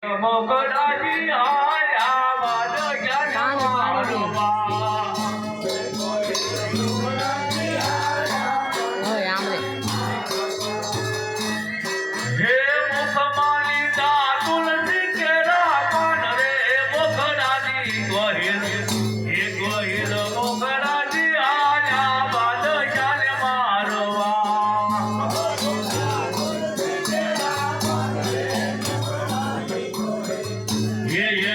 મોગરાજી આયા વાદ જ્ઞાન મારવા હે મુખમાલી દા તુલસી કેરા પાન રે મોગરાજી ગોહિલ હે ગોહિલ મોગરાજી આયા વાદ જ્ઞાન મારવા ये